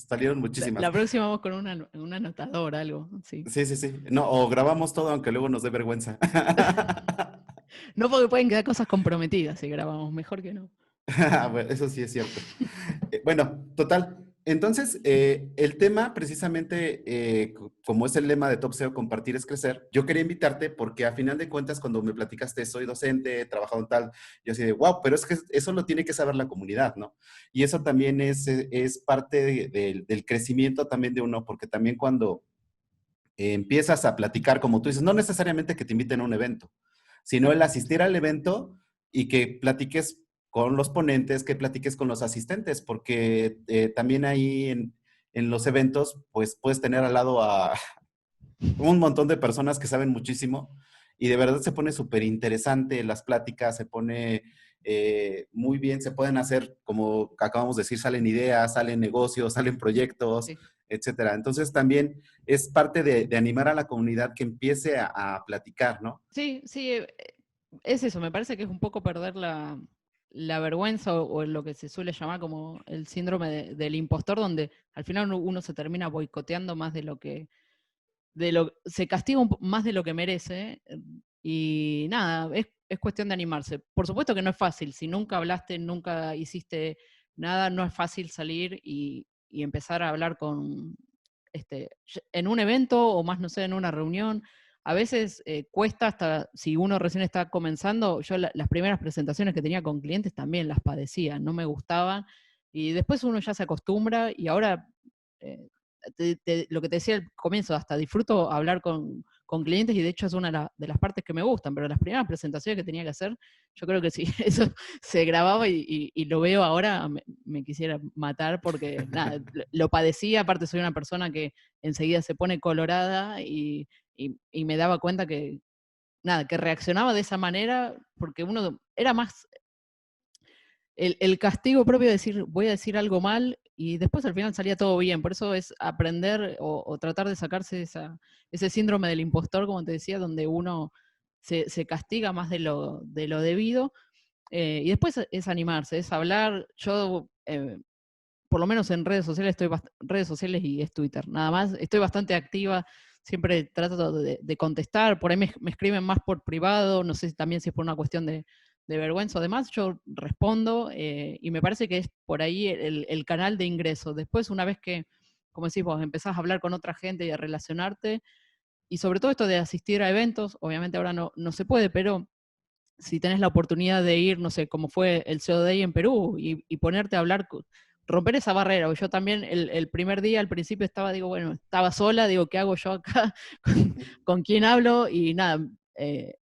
salieron muchísimas. La próxima vamos con un anotador, algo, sí. Sí, sí, sí. No, o grabamos todo aunque luego nos dé vergüenza. No porque pueden quedar cosas comprometidas si grabamos, mejor que no. Bueno, eso sí es cierto. Bueno, total. Entonces, el tema precisamente, como es el lema de Top SEO, compartir es crecer, yo quería invitarte porque a final de cuentas, cuando me platicaste, soy docente, he trabajado en tal, yo así de, wow, pero es que eso lo tiene que saber la comunidad, ¿no? Y eso también es parte del crecimiento también de uno, porque también cuando empiezas a platicar, como tú dices, no necesariamente que te inviten a un evento, sino el asistir al evento y que platiques con los ponentes, que platiques con los asistentes, porque también ahí en los eventos, pues puedes tener al lado a un montón de personas que saben muchísimo y de verdad se pone súper interesante las pláticas, se pone muy bien, se pueden hacer, como acabamos de decir, salen ideas, salen negocios, salen proyectos, Sí, etcétera. Entonces también es parte de animar a la comunidad que empiece a platicar, ¿no? sí, sí, es eso, me parece que es un poco perder la vergüenza o lo que se suele llamar como el síndrome del impostor, donde al final uno se termina boicoteando más se castiga más de lo que merece. Y nada, es cuestión de animarse. Por supuesto que no es fácil, si nunca hablaste, nunca hiciste nada, no es fácil salir y empezar a hablar en un evento o más, no sé, en una reunión. A veces cuesta hasta, si uno recién está comenzando, yo las primeras presentaciones que tenía con clientes también las padecía, no me gustaban, y después uno ya se acostumbra y ahora eh, lo que te decía al comienzo, hasta disfruto hablar con clientes y de hecho es una de las partes que me gustan, pero las primeras presentaciones que tenía que hacer, yo creo que si eso se grababa y lo veo ahora, me quisiera matar porque nada, lo padecía, aparte soy una persona que enseguida se pone colorada y me daba cuenta que, nada, que reaccionaba de esa manera porque uno era más el castigo propio de decir, voy a decir algo mal y después al final salía todo bien. Por eso es aprender o tratar de sacarse ese síndrome del impostor, como te decía, donde uno se castiga más de lo debido. Y después es animarse, es hablar. Yo, por lo menos en redes sociales, redes sociales y es Twitter, nada más. Estoy bastante activa, siempre trato de contestar. Por ahí me escriben más por privado, no sé si también si es por una cuestión de vergüenza o demás, yo respondo y me parece que es por ahí el canal de ingreso. Después, una vez que, como decís vos, empezás a hablar con otra gente y a relacionarte, y sobre todo esto de asistir a eventos, obviamente ahora no se puede, pero si tenés la oportunidad de ir, no sé, como fue el CO Day en Perú, y ponerte a hablar, romper esa barrera. Yo también el primer día, al principio estaba, digo, bueno, estaba sola, digo, ¿qué hago yo acá? ¿Con quién hablo? Y nada,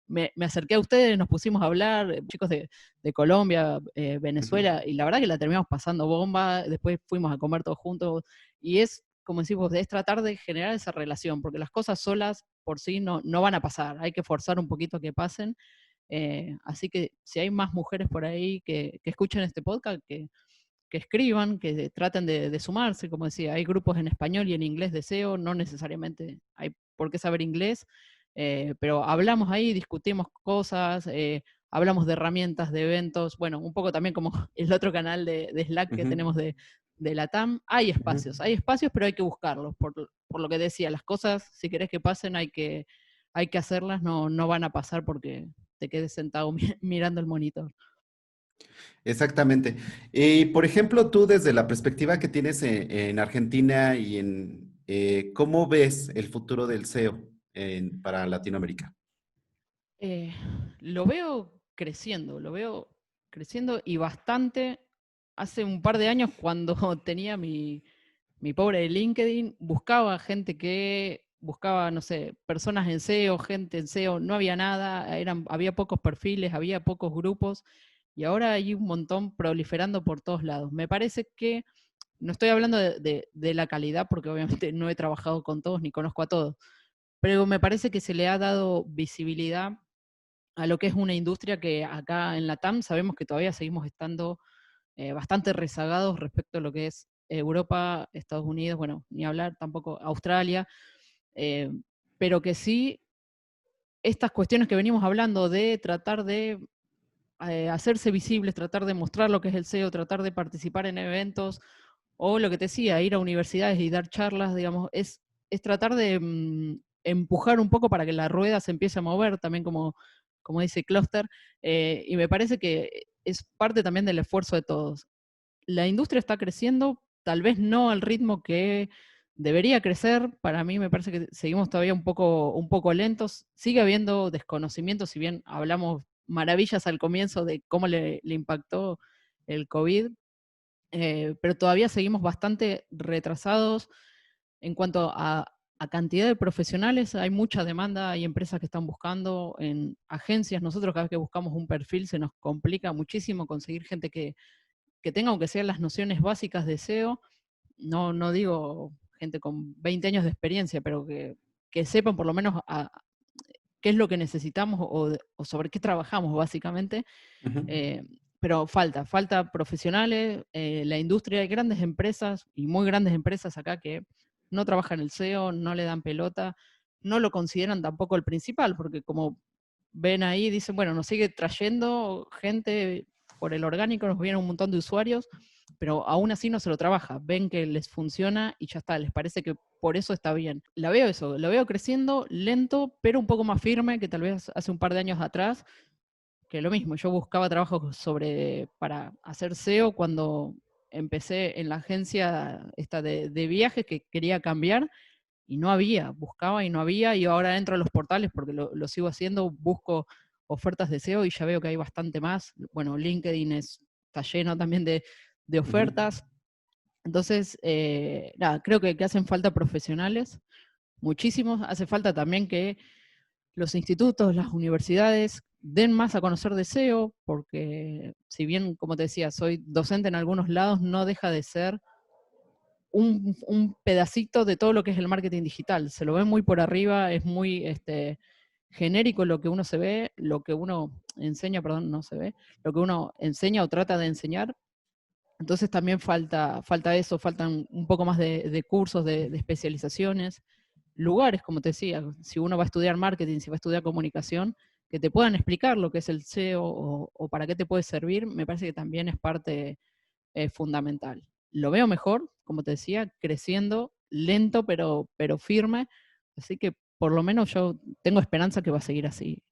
me acerqué a ustedes, nos pusimos a hablar, chicos de Colombia, Ujú. Venezuela, y la verdad que la terminamos pasando bomba, después fuimos a comer todos juntos, y es, como decimos, es tratar de generar esa relación, porque las cosas solas por sí no van a pasar, hay que forzar un poquito a que pasen. Así que si hay más mujeres por ahí que escuchen este podcast, que escriban, que traten de sumarse, como decía, hay grupos en español y en inglés de SEO, no necesariamente hay por qué saber inglés, pero hablamos ahí, discutimos cosas, hablamos de herramientas, de eventos, bueno, un poco también como el otro canal de Slack que Ujú, tenemos de la TAM, ujú. hay espacios, pero hay que buscarlos, por lo que decía, las cosas, si querés que pasen, hay que hacerlas, no van a pasar porque te quedes sentado mirando el monitor. Exactamente. Y por ejemplo, tú desde la perspectiva que tienes en Argentina y ¿cómo ves el futuro del SEO para Latinoamérica? Eh, lo veo creciendo y bastante. Hace un par de años, cuando tenía mi pobre LinkedIn, buscaba gente que buscaba, no sé, personas en SEO, gente en SEO, no había nada, había pocos perfiles, había pocos grupos, y ahora hay un montón proliferando por todos lados. Me parece que, no estoy hablando de la calidad, porque obviamente no he trabajado con todos ni conozco a todos, pero me parece que se le ha dado visibilidad a lo que es una industria que acá en la TAM sabemos que todavía seguimos estando bastante rezagados respecto a lo que es Europa, Estados Unidos, bueno, ni hablar tampoco Australia, eh, pero que sí estas cuestiones que venimos hablando de tratar de hacerse visibles, tratar de mostrar lo que es el SEO, tratar de participar en eventos, o lo que te decía, ir a universidades y dar charlas, digamos, es tratar de empujar un poco para que la rueda se empiece a mover, también como dice Cluster, y me parece que es parte también del esfuerzo de todos. La industria está creciendo, tal vez no al ritmo que debería crecer. Para mí me parece que seguimos todavía un poco lentos. Sigue habiendo desconocimiento, si bien hablamos maravillas al comienzo de cómo le impactó el COVID, pero todavía seguimos bastante retrasados en cuanto a cantidad de profesionales. Hay mucha demanda, hay empresas que están buscando en agencias. Nosotros cada vez que buscamos un perfil se nos complica muchísimo conseguir gente que tenga, aunque sean las nociones básicas de SEO. No digo gente con 20 años de experiencia, pero que sepan por lo menos qué es lo que necesitamos o sobre qué trabajamos básicamente. Ujú, Eh, pero falta profesionales. La industria, hay grandes empresas y muy grandes empresas acá que no trabajan el SEO, no le dan pelota, no lo consideran tampoco el principal, porque como ven ahí, dicen, bueno, nos sigue trayendo gente por el orgánico, nos viene un montón de usuarios, pero aún así no se lo trabaja. Ven que les funciona y ya está, les parece que por eso está bien. La veo eso, lo veo creciendo lento, pero un poco más firme que tal vez hace un par de años atrás, que lo mismo, yo buscaba trabajo para hacer SEO cuando empecé en la agencia esta de viajes que quería cambiar y no había, buscaba y no había, y ahora entro a los portales porque lo sigo haciendo, busco ofertas de SEO y ya veo que hay bastante más. Bueno, LinkedIn está lleno también de ujú. ofertas. Entonces, nada, creo que hacen falta profesionales, muchísimos. Hace falta también que los institutos, las universidades den más a conocer de SEO, porque si bien, como te decía, soy docente en algunos lados, no deja de ser un pedacito de todo lo que es el marketing digital. Se lo ve muy por arriba, es muy genérico lo que uno se ve, lo que uno enseña, perdón, no se ve, lo que uno enseña o trata de enseñar. Entonces también falta eso, faltan un poco más de cursos, de especializaciones, lugares, como te decía, si uno va a estudiar marketing, si va a estudiar comunicación, que te puedan explicar lo que es el SEO o para qué te puede servir, me parece que también es parte fundamental. Lo veo mejor, como te decía, creciendo, lento pero firme, así que por lo menos yo tengo esperanza que va a seguir así,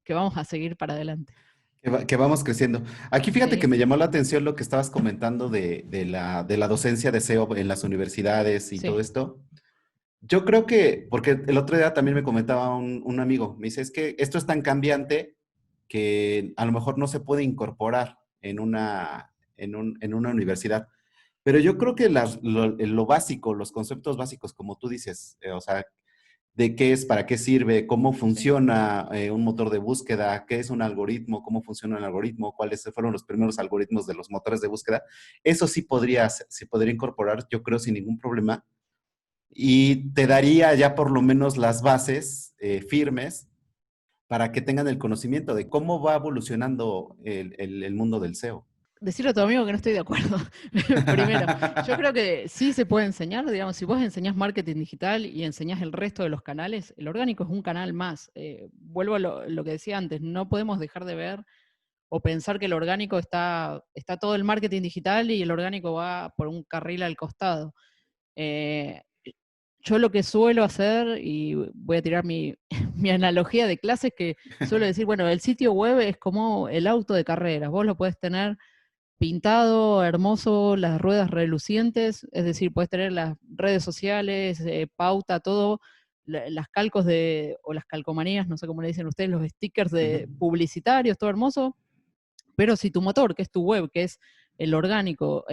que vamos a seguir para adelante. Que vamos creciendo. Aquí fíjate que Sí, me llamó la atención lo que estabas comentando de la docencia de SEO en las universidades y todo sí. esto. Yo creo que, porque el otro día también me comentaba un amigo, me dice, es que esto es tan cambiante que a lo mejor no se puede incorporar en una universidad. Pero yo creo que lo básico, los conceptos básicos, como tú dices, o sea, de qué es, para qué sirve, cómo Sí. funciona un motor de búsqueda, qué es un algoritmo, cómo funciona un algoritmo, cuáles fueron los primeros algoritmos de los motores de búsqueda. Eso sí se podría incorporar, yo creo, sin ningún problema. Y te daría ya por lo menos las bases firmes para que tengan el conocimiento de cómo va evolucionando el mundo del SEO. Decirle a tu amigo que no estoy de acuerdo. Primero, yo creo que sí se puede enseñar, digamos, si vos enseñás marketing digital y enseñás el resto de los canales, el orgánico es un canal más. Vuelvo a lo que decía antes, no podemos dejar de ver o pensar que el orgánico está todo el marketing digital y el orgánico va por un carril al costado. Eh, yo lo que suelo hacer, y voy a tirar mi, mi analogía de clases, que suelo decir, bueno, el sitio web es como el auto de carreras, vos lo puedes tener pintado, hermoso, las ruedas relucientes, es decir, puedes tener las redes sociales, pauta, todo, las calcos o las calcomanías, no sé cómo le dicen ustedes, los stickers Ujú, de publicitarios, todo hermoso, pero si tu motor, que es tu web, que es el orgánico,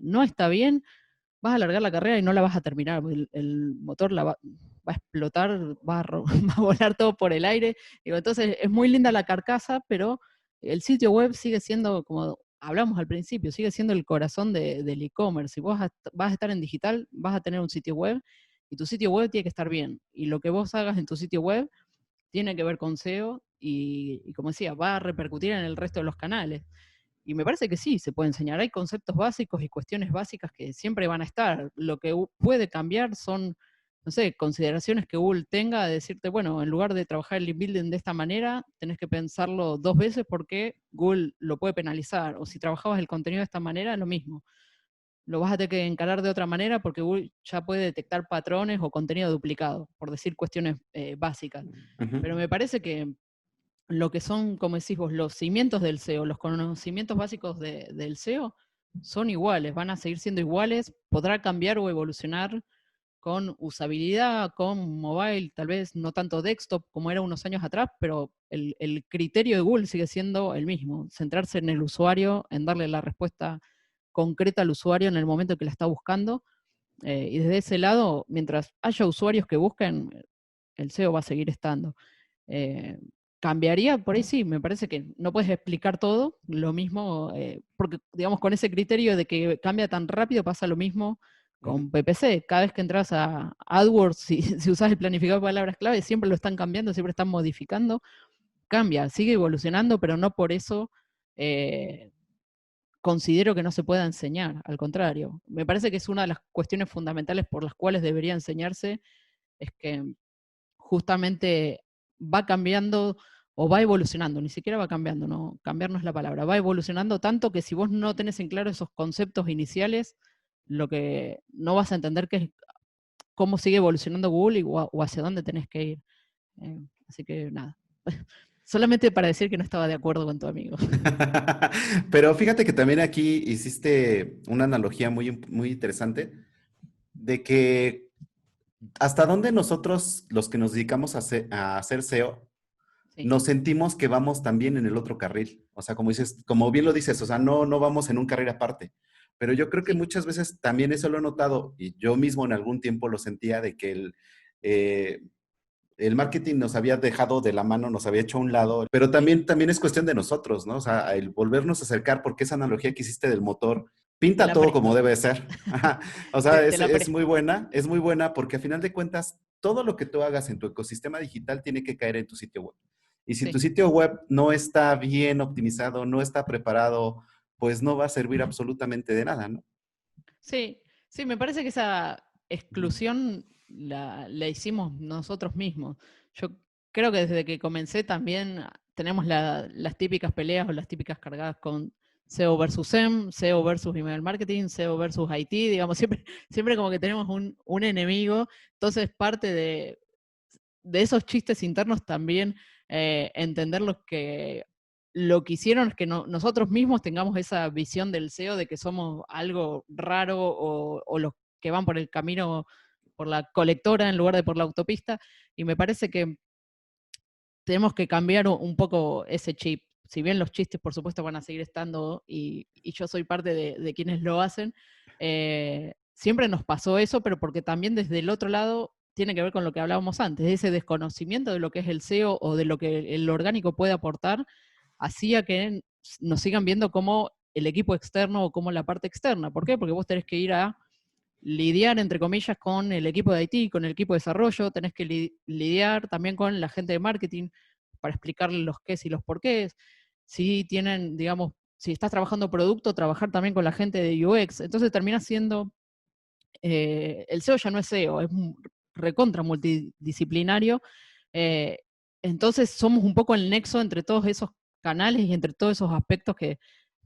no está bien, vas a alargar la carrera y no la vas a terminar. El motor va a explotar, va a volar todo por el aire. Digo, entonces es muy linda la carcasa, pero el sitio web sigue siendo, como hablamos al principio, sigue siendo el corazón del e-commerce. Si vos vas a estar en digital, vas a tener un sitio web y tu sitio web tiene que estar bien. Y lo que vos hagas en tu sitio web tiene que ver con SEO y como decía, va a repercutir en el resto de los canales. Y me parece que sí, se puede enseñar. Hay conceptos básicos y cuestiones básicas que siempre van a estar. Lo que puede cambiar son, no sé, consideraciones que Google tenga de decirte, bueno, en lugar de trabajar el link building de esta manera, tenés que pensarlo dos veces porque Google lo puede penalizar. O si trabajabas el contenido de esta manera, lo mismo. Lo vas a tener que encarar de otra manera porque Google ya puede detectar patrones o contenido duplicado, por decir cuestiones básicas. ujú. Pero me parece que lo que son, como decís vos, los cimientos del SEO, los conocimientos básicos del SEO, son iguales, van a seguir siendo iguales, podrá cambiar o evolucionar con usabilidad, con mobile, tal vez no tanto desktop como era unos años atrás, pero el criterio de Google sigue siendo el mismo, centrarse en el usuario, en darle la respuesta concreta al usuario en el momento que la está buscando. Y desde ese lado, mientras haya usuarios que busquen, el SEO va a seguir estando. Eh, ¿Cambiaría? Por ahí sí, me parece que no puedes explicar todo, lo mismo, porque digamos con ese criterio de que cambia tan rápido pasa lo mismo Ujú. con PPC. Cada vez que entras a AdWords, si, si usas el planificador de palabras clave, siempre lo están cambiando, siempre están modificando, cambia, sigue evolucionando, pero no por eso considero que no se pueda enseñar, al contrario. Me parece que es una de las cuestiones fundamentales por las cuales debería enseñarse, es que justamente va cambiando o va evolucionando, ni siquiera va cambiando, no, cambiar no es la palabra, va evolucionando tanto que si vos no tenés en claro esos conceptos iniciales, lo que no vas a entender que es cómo sigue evolucionando Google o hacia dónde tenés que ir. Así que nada, solamente para decir que no estaba de acuerdo con tu amigo. Pero fíjate que también aquí hiciste una analogía muy interesante de que hasta dónde nosotros, los que nos dedicamos a hacer SEO, Sí, nos sentimos que vamos también en el otro carril. O sea, como dices, como bien lo dices, o sea, no vamos en un carril aparte. Pero yo creo que sí, muchas veces también eso lo he notado y yo mismo en algún tiempo lo sentía de que eh, el marketing nos había dejado de la mano, nos había hecho a un lado, pero sí, también es cuestión de nosotros, ¿no? O sea, el volvernos a acercar, porque esa analogía que hiciste del motor, te pinta la todo como presto, debe ser. Ajá. O sea, te la presto. es muy buena porque a final de cuentas, todo lo que tú hagas en tu ecosistema digital tiene que caer en tu sitio web. Y si tu Sí, sitio web no está bien optimizado, no está preparado, pues no va a servir absolutamente de nada, ¿no? sí, sí, me parece que esa exclusión la hicimos nosotros mismos. Yo creo que desde que comencé también tenemos las típicas peleas o las típicas cargadas con SEO versus SEM, SEO versus email marketing, SEO versus IT, digamos, siempre, siempre como que tenemos un enemigo. Entonces, parte de esos chistes internos también entender lo que hicieron es que nosotros mismos tengamos esa visión del SEO de que somos algo raro o los que van por el camino, por la colectora en lugar de por la autopista. Y me parece que tenemos que cambiar un poco ese chip. Si bien los chistes, por supuesto, van a seguir estando y yo soy parte de quienes lo hacen, siempre nos pasó eso, pero porque también desde el otro lado tiene que ver con lo que hablábamos antes, ese desconocimiento de lo que es el SEO o de lo que el orgánico puede aportar, hacía que nos sigan viendo como el equipo externo o como la parte externa. ¿Por qué? Porque vos tenés que ir a lidiar, entre comillas, con el equipo de IT, con el equipo de desarrollo, tenés que lidiar también con la gente de marketing para explicarle los qués y los porqués. Si tienen, digamos, si estás trabajando producto, trabajar también con la gente de UX. Entonces termina siendo, el SEO ya no es SEO, es recontra multidisciplinario. Eh, entonces somos un poco el nexo entre todos esos canales y entre todos esos aspectos que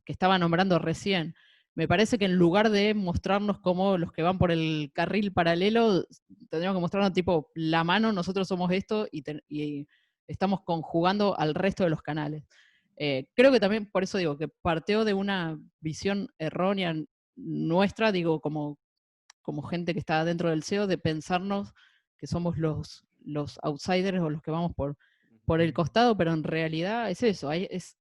estaba nombrando recién. Me parece que en lugar de mostrarnos como los que van por el carril paralelo, tendríamos que mostrarnos tipo la mano, nosotros somos esto y estamos conjugando al resto de los canales. Creo que también, por eso digo, que partió de una visión errónea nuestra, digo, como gente que está dentro del SEO, de pensarnos que somos los outsiders o los que vamos por el costado, pero en realidad es eso, es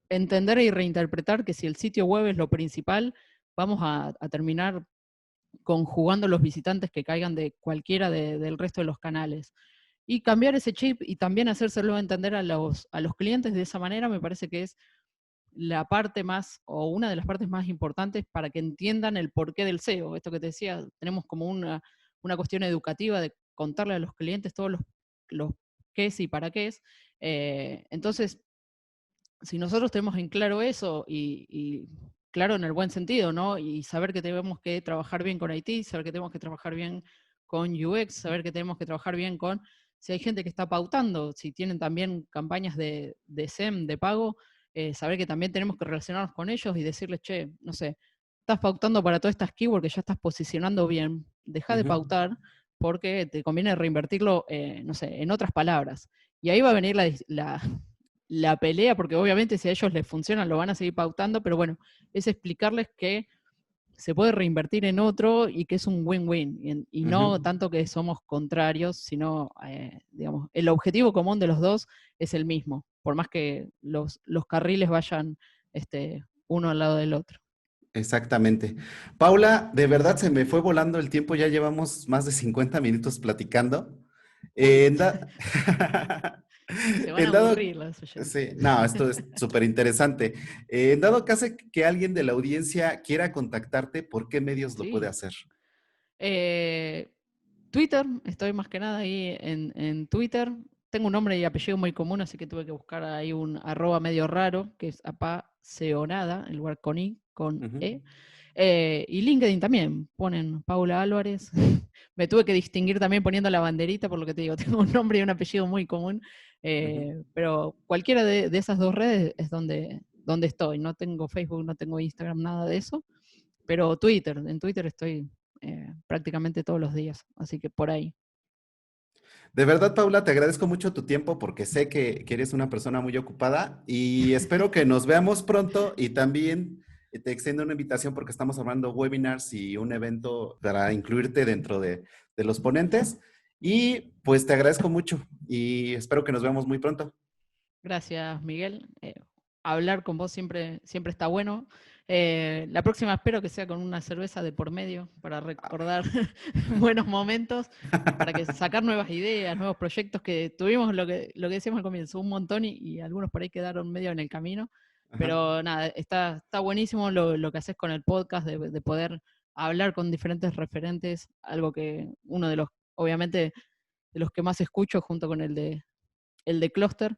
entender y reinterpretar que si el sitio web es lo principal, vamos a terminar conjugando los visitantes que caigan de cualquiera del resto de los canales. Y cambiar ese chip y también hacérselo entender a los clientes de esa manera me parece que es la parte más o una de las partes más importantes para que entiendan el porqué del SEO. Esto que te decía, tenemos como una cuestión educativa de contarle a los clientes todos los qué es y para qué es. Entonces, si nosotros tenemos en claro eso y claro en el buen sentido, ¿no? Y saber que tenemos que trabajar bien con IT, saber que tenemos que trabajar bien con UX, saber que tenemos que trabajar bien con, si hay gente que está pautando, si tienen también campañas de SEM, de pago, saber que también tenemos que relacionarnos con ellos y decirles, che, no sé, estás pautando para todas estas keywords que ya estás posicionando bien, deja de Ujú. pautar porque te conviene reinvertirlo, no sé, en otras palabras. Y ahí va a venir la pelea, porque obviamente si a ellos les funciona lo van a seguir pautando, pero bueno, es explicarles que se puede reinvertir en otro y que es un win-win, y no Ujú. tanto que somos contrarios, sino, digamos, el objetivo común de los dos es el mismo, por más que los carriles vayan uno al lado del otro. Exactamente. Paula, de verdad se me fue volando el tiempo, ya llevamos más de 50 minutos platicando. Uy, En da- se van a en dado, aburrir los oyentes. sí, no, esto es súper interesante. En dado caso que alguien de la audiencia quiera contactarte, ¿por qué medios lo puede Sí. hacer? Eh, Twitter, estoy más que nada ahí en Twitter. Tengo un nombre y apellido muy común, así que tuve que buscar ahí un arroba medio raro, que es apaseonada, en lugar con I, con Ujú, E. Y LinkedIn también, ponen Paula Álvarez. Me tuve que distinguir también poniendo la banderita, por lo que te digo, tengo un nombre y un apellido muy común. ujú. Pero cualquiera de esas dos redes es donde estoy. No tengo Facebook, no tengo Instagram, nada de eso. Pero Twitter, en Twitter estoy prácticamente todos los días, así que por ahí. De verdad, Paula, te agradezco mucho tu tiempo porque sé que eres una persona muy ocupada y espero que nos veamos pronto y también te extiendo una invitación porque estamos hablando webinars y un evento para incluirte dentro de los ponentes y pues te agradezco mucho y espero que nos veamos muy pronto. Gracias, Miguel. Hablar con vos siempre está bueno. La próxima espero que sea con una cerveza de por medio para recordar buenos momentos, para que sacar nuevas ideas, nuevos proyectos que tuvimos, lo que decíamos al comienzo, un montón y algunos por ahí quedaron medio en el camino. Ajá. Pero nada, está buenísimo lo que haces con el podcast, de poder hablar con diferentes referentes, algo que uno de los, obviamente, de los que más escucho junto con el de Cluster,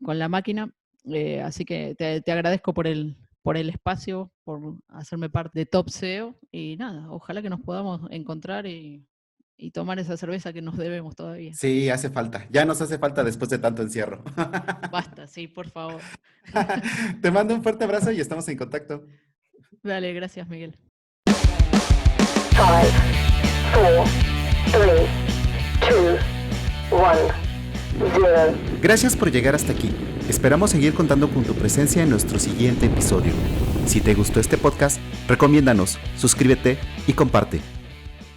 con la máquina. Así que te agradezco por el espacio, por hacerme parte de Top SEO y nada, ojalá que nos podamos encontrar y tomar esa cerveza que nos debemos todavía. Sí, hace falta. Ya nos hace falta después de tanto encierro. Basta, sí, por favor. Te mando un fuerte abrazo y estamos en contacto. Dale, gracias, Miguel. 5, 4, 3, 2, 1, 0. Gracias por llegar hasta aquí. Esperamos seguir contando con tu presencia en nuestro siguiente episodio. Si te gustó este podcast, recomiéndanos, suscríbete y comparte.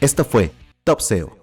Esto fue Top SEO.